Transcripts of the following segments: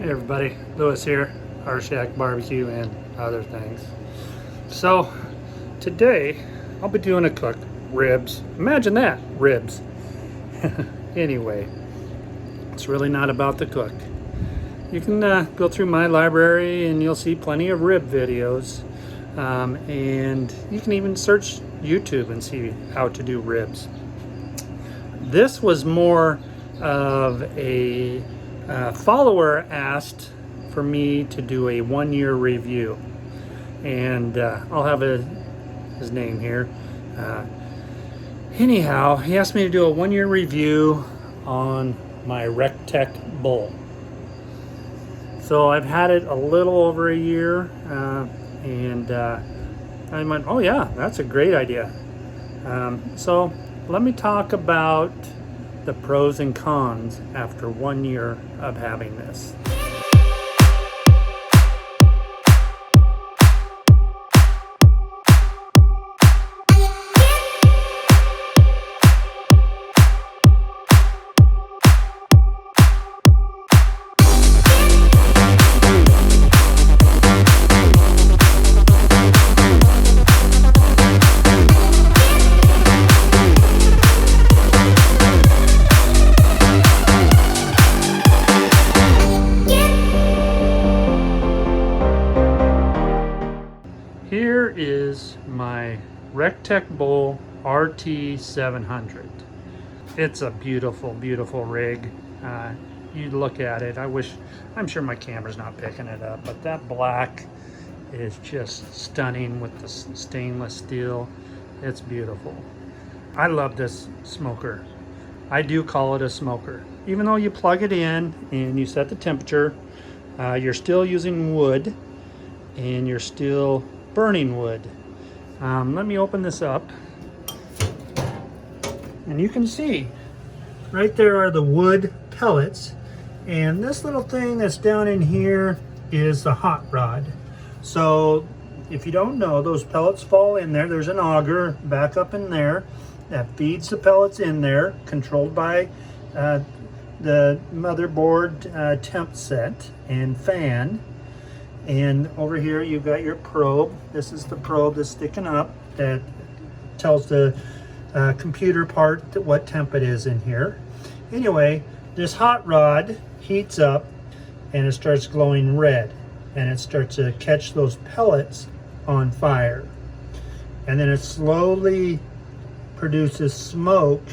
Hey everybody, Lewis here, Rshackbbq and other things. So today I'll be doing a cook, ribs. Imagine that, ribs. Anyway, it's really not about the cook. You can go through my library and you'll see plenty of rib videos. And you can even search YouTube and see how to do ribs. This was more of a follower asked for me to do a 1-year review, and I'll have his name here. Anyhow, he asked me to do a 1-year review on my Rec Tec bull. So I've had it a little over a year, and I went, oh yeah, that's a great idea. So let me talk about the pros and cons after 1 year of having this. Here is my Rec Tec Bull RT 700. It's a beautiful, beautiful rig. You look at it, I'm sure my camera's not picking it up, but that black is just stunning with the stainless steel. It's beautiful. I love this smoker. I do call it a smoker. Even though you plug it in and you set the temperature, you're still using wood and you're still burning wood. Let me open this up, and you can see right there are the wood pellets, and this little thing that's down in here is the hot rod. So if you don't know, those pellets fall in there. There's an auger back up in there that feeds the pellets in there, controlled by the motherboard temp set and fan. And over here you've got your probe. This is the probe that's sticking up that tells the computer part what temp it is in here. Anyway, this hot rod heats up and it starts glowing red, and it starts to catch those pellets on fire. And then it slowly produces smoke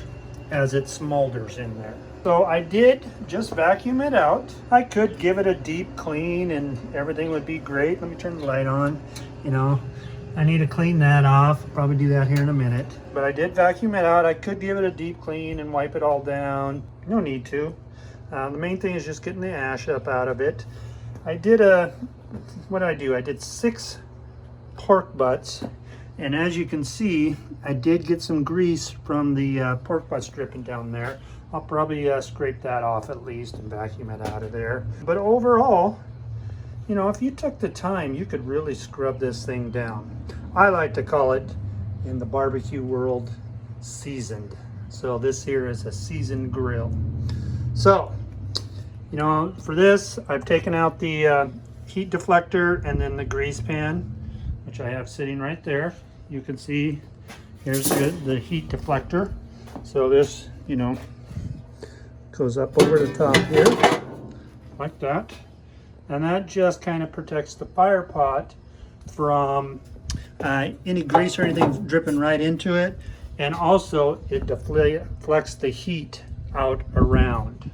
as it smolders in there. So I did just vacuum it out. I could give it a deep clean and everything would be great. Let me turn the light on. You know, I need to clean that off. I'll probably do that here in a minute. But I did vacuum it out. I could give it a deep clean and wipe it all down. No need to. The main thing is just getting the ash up out of it. I did what did I do? I did 6 pork butts. And as you can see, I did get some grease from the pork butts dripping down there. I'll probably scrape that off at least and vacuum it out of there. But overall, you know, if you took the time, you could really scrub this thing down. I like to call it, in the barbecue world, seasoned. So this here is a seasoned grill. So, you know, for this, I've taken out the heat deflector and then the grease pan, which I have sitting right there. You can see here's the heat deflector. So this, you know, goes up over the top here like that, and that just kind of protects the fire pot from any grease or anything dripping right into it, and also it deflects the heat out around.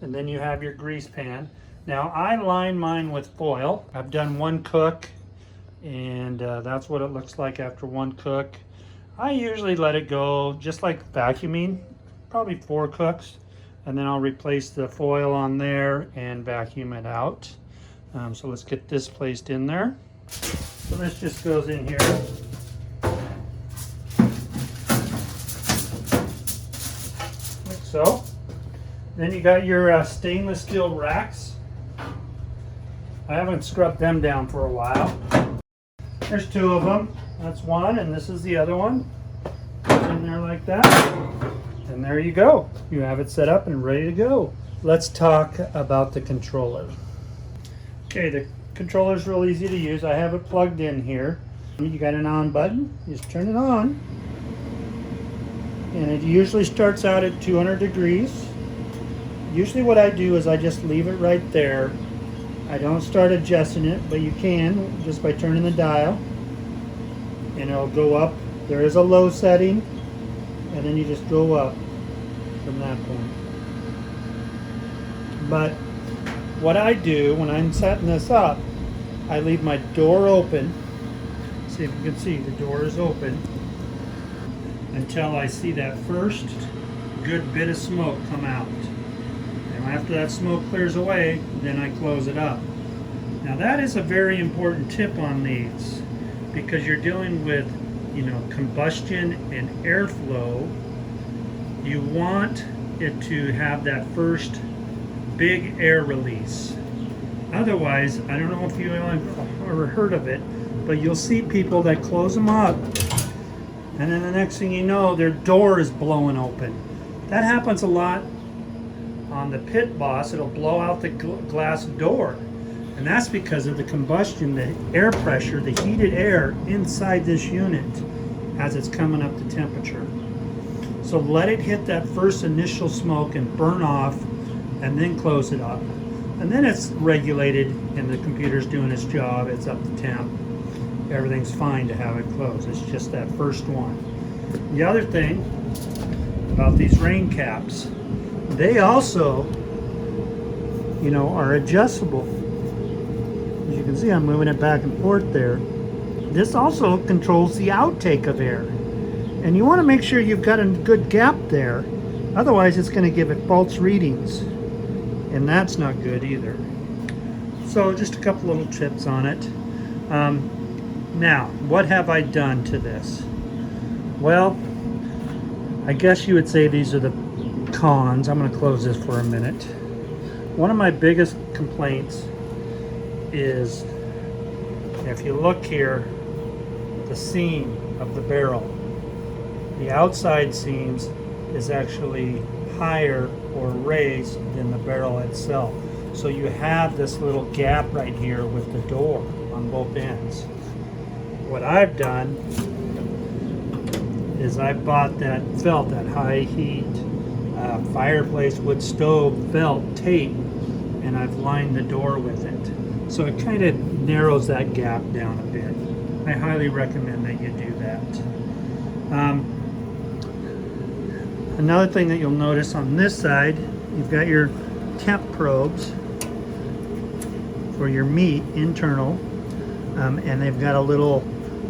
And then you have your grease pan. Now I line mine with foil. I've done 1 cook, and that's what it looks like after 1 cook. I usually let it go just like vacuuming, probably 4 cooks, and then I'll replace the foil on there and vacuum it out. So let's get this placed in there. So this just goes in here. Like so. Then you got your stainless steel racks. I haven't scrubbed them down for a while. There's 2 of them. That's one, and this is the other one. Goes in there like that. And there you go. You have it set up and ready to go. Let's talk about the controller. Okay, the controller is real easy to use. I have it plugged in here. You got an on button, you just turn it on. And it usually starts out at 200 degrees. Usually what I do is I just leave it right there. I don't start adjusting it, but you can just by turning the dial. And it'll go up. There is a low setting, and then you just go up from that point. But what I do when I'm setting this up, I leave my door open. See if you can see, the door is open until I see that first good bit of smoke come out. And after that smoke clears away, then I close it up. Now that is a very important tip on these, because you're dealing with, you know, combustion and airflow. You want it to have that first big air release. Otherwise, I don't know if you ever heard of it, but you'll see people that close them up, and then the next thing you know, their door is blowing open. That happens a lot on the Pit Boss. It'll blow out the glass door, and that's because of the combustion, the air pressure, the heated air inside this unit as it's coming up to temperature. So let it hit that first initial smoke and burn off, and then close it up. And then it's regulated and the computer's doing its job. It's up to temp. Everything's fine to have it closed. It's just that first one. The other thing about these rain caps, they also, you know, are adjustable. As you can see, I'm moving it back and forth there. This also controls the outtake of air. And you want to make sure you've got a good gap there. Otherwise, it's going to give it false readings. And that's not good either. So just a couple little tips on it. Now, what have I done to this? Well, I guess you would say these are the cons. I'm going to close this for a minute. One of my biggest complaints is, if you look here, the seam of the barrel. The outside seams is actually higher or raised than the barrel itself. So you have this little gap right here with the door on both ends. What I've done is I bought that felt, that high heat fireplace wood stove felt tape, and I've lined the door with it. So it kind of narrows that gap down a bit. I highly recommend that you do that. Another thing that you'll notice on this side, you've got your temp probes for your meat internal, and they've got a little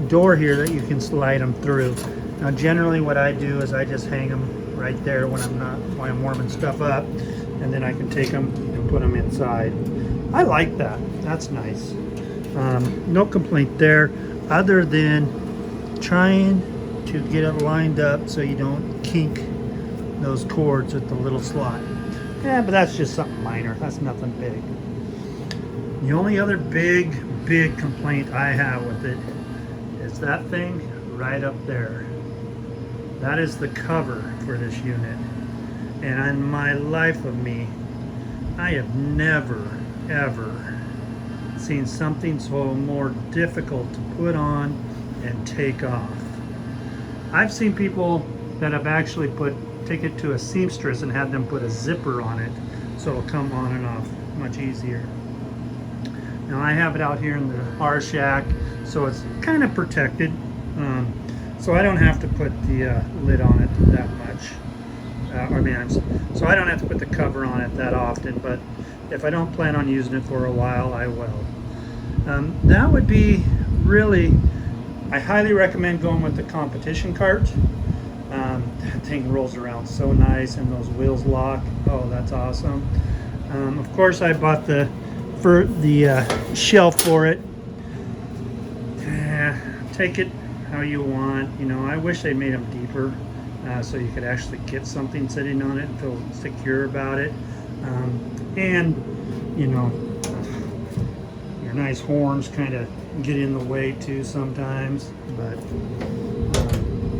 door here that you can slide them through. Now generally what I do is I just hang them right there when I'm warming stuff up, and then I can take them and put them inside. I like that. That's nice. No complaint there, other than trying to get it lined up so you don't kink those cords with the little slot. Yeah, but that's just something minor. That's nothing big. The only other big complaint I have with it is that thing right up there. That is the cover for this unit. And in my life of me, I have never, ever seen something so more difficult to put on and take off. I've seen people that have actually take it to a seamstress and had them put a zipper on it so it'll come on and off much easier. Now I have it out here in the Rshackbbq, so it's kind of protected, so I don't have to put the lid on it that much. So I don't have to put the cover on it that often, but if I don't plan on using it for a while, I will. That would be really, I highly recommend going with the competition cart. That thing rolls around so nice, and those wheels lock. Oh, that's awesome. Of course, I bought the shelf for it. Take it how you want. You know, I wish they made them deeper so you could actually get something sitting on it and feel secure about it. And you know, your nice horns kind of get in the way too sometimes. But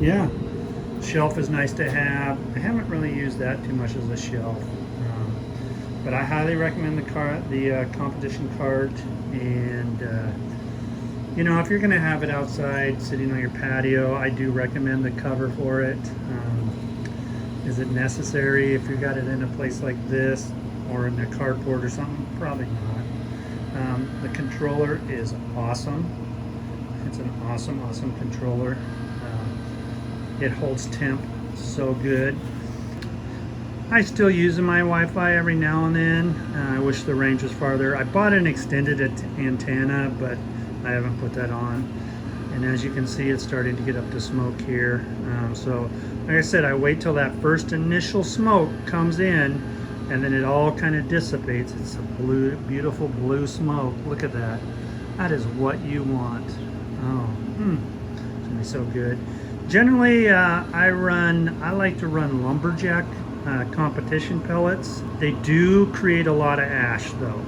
yeah. Shelf is nice to have. I haven't really used that too much as a shelf. But I highly recommend the competition cart. And you know, if you're going to have it outside sitting on your patio, I do recommend the cover for it. Is it necessary if you got it in a place like this or in a carport or something? Probably not. The controller is awesome. It's an awesome controller. It holds temp so good. I still use my Wi-Fi every now and then. I wish the range was farther. I bought an extended antenna, but I haven't put that on. And as you can see, it's starting to get up to smoke here. So like I said, I wait till that first initial smoke comes in, and then it all kind of dissipates. It's a blue, beautiful blue smoke. Look at that. That is what you want. Oh, it's gonna be so good. Generally, I like to run lumberjack competition pellets. They do create a lot of ash though,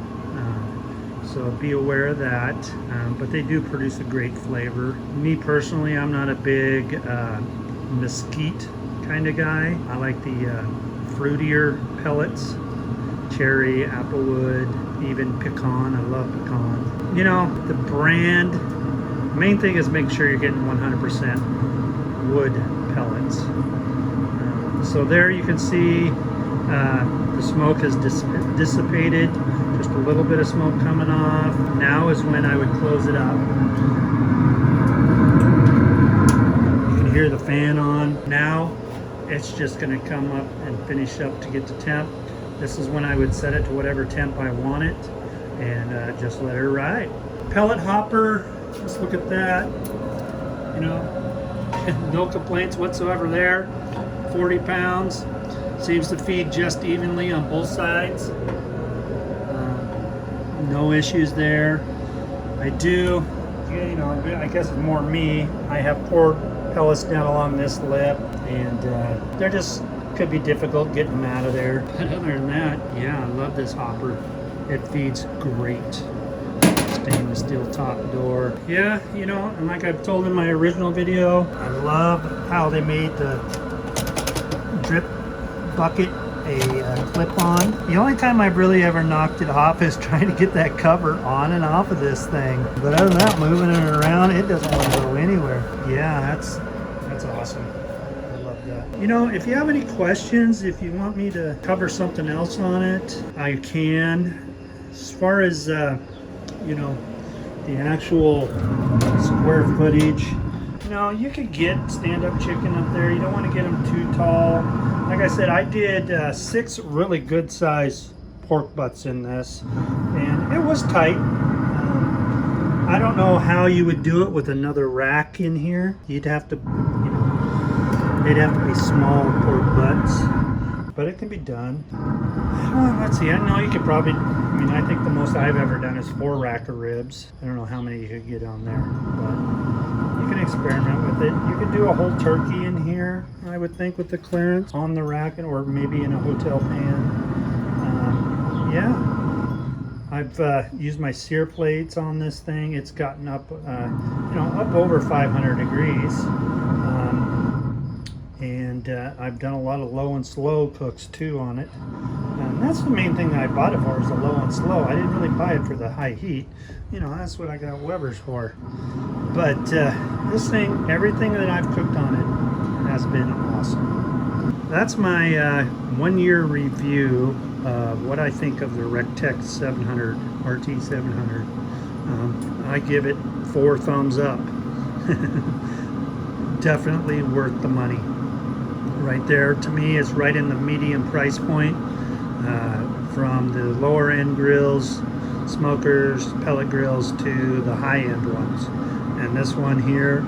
so be aware of that, but they do produce a great flavor. Me personally, I'm not a big mesquite kind of guy. I like the fruitier pellets, cherry, applewood, even pecan. I love pecan. You know, the brand, main thing is make sure you're getting 100% wood pellets. So there you can see the smoke has dissipated, just a little bit of smoke coming off. Now is when I would close it up. You can hear the fan on. Now it's just going to come up and finish up to get to temp. This is when I would set it to whatever temp I want it and just let her ride. Pellet hopper, let's look at that. You know, no complaints whatsoever there. 40 pounds, seems to feed just evenly on both sides. No issues there. I do, you know, I guess it's more me. I have poured pellets down along this lip, and they're just, could be difficult getting them out of there. But other than that, yeah, I love this hopper. It feeds great. Stainless steel top door. Yeah, you know, and like I've told in my original video, I love how they made the drip bucket a clip-on. The only time I've really ever knocked it off is trying to get that cover on and off of this thing. But other than that, moving it around, it doesn't want to go anywhere. Yeah, that's awesome. I love that. You know, if you have any questions, if you want me to cover something else on it, I can. As far as you know, the actual square footage, you know, you could get stand-up chicken up there. You don't want to get them too tall. Like I said, I did 6 really good size pork butts in this, and it was tight. I don't know how you would do it with another rack in here. You'd have to, you know, they'd have to be small pork butts, but it can be done. Let's see, I know you could probably, I mean, I think the most I've ever done is 4 rack of ribs. I don't know how many you could get on there, but you can experiment with it. You could do a whole turkey in here, I would think, with the clearance on the rack, or maybe in a hotel pan. Yeah. I've used my sear plates on this thing. It's gotten up, you know, up over 500 degrees. And I've done a lot of low and slow cooks too on it. And that's the main thing that I bought it for, is the low and slow. I didn't really buy it for the high heat. You know, that's what I got Weber's for. But this thing, everything that I've cooked on it has been awesome. That's my 1-year review of what I think of the Rec Tec 700, RT 700. I give it 4 thumbs up. Definitely worth the money. Right there, to me, is right in the medium price point, from the lower end grills, smokers, pellet grills, to the high end ones. And this one here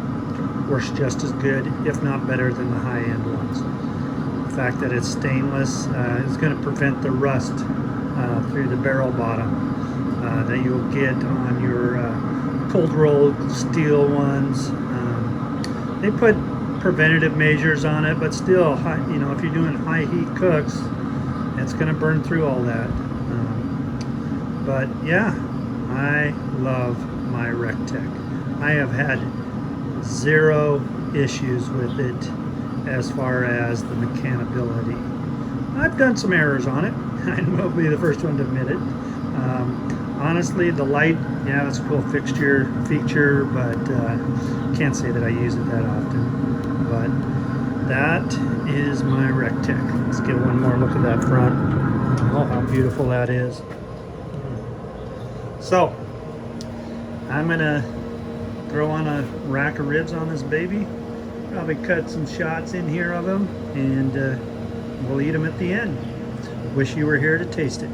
works just as good, if not better, than the high end ones. The fact that it's stainless is going to prevent the rust through the barrel bottom that you'll get on your cold rolled steel ones. They put preventative measures on it, but still, you know, if you're doing high heat cooks, it's going to burn through all that. But yeah, I love my Rec Tec. I have had 0 issues with it as far as the mechanability. I've done some errors on it. I will be the first one to admit it. Honestly, the light, yeah, it's a cool feature, but can't say that I use it that often. But that is my Rec Tec. Let's get one more look at that front. Oh, how beautiful that is. So, I'm gonna throw on a rack of ribs on this baby. Probably cut some shots in here of them, and we'll eat them at the end. Wish you were here to taste it.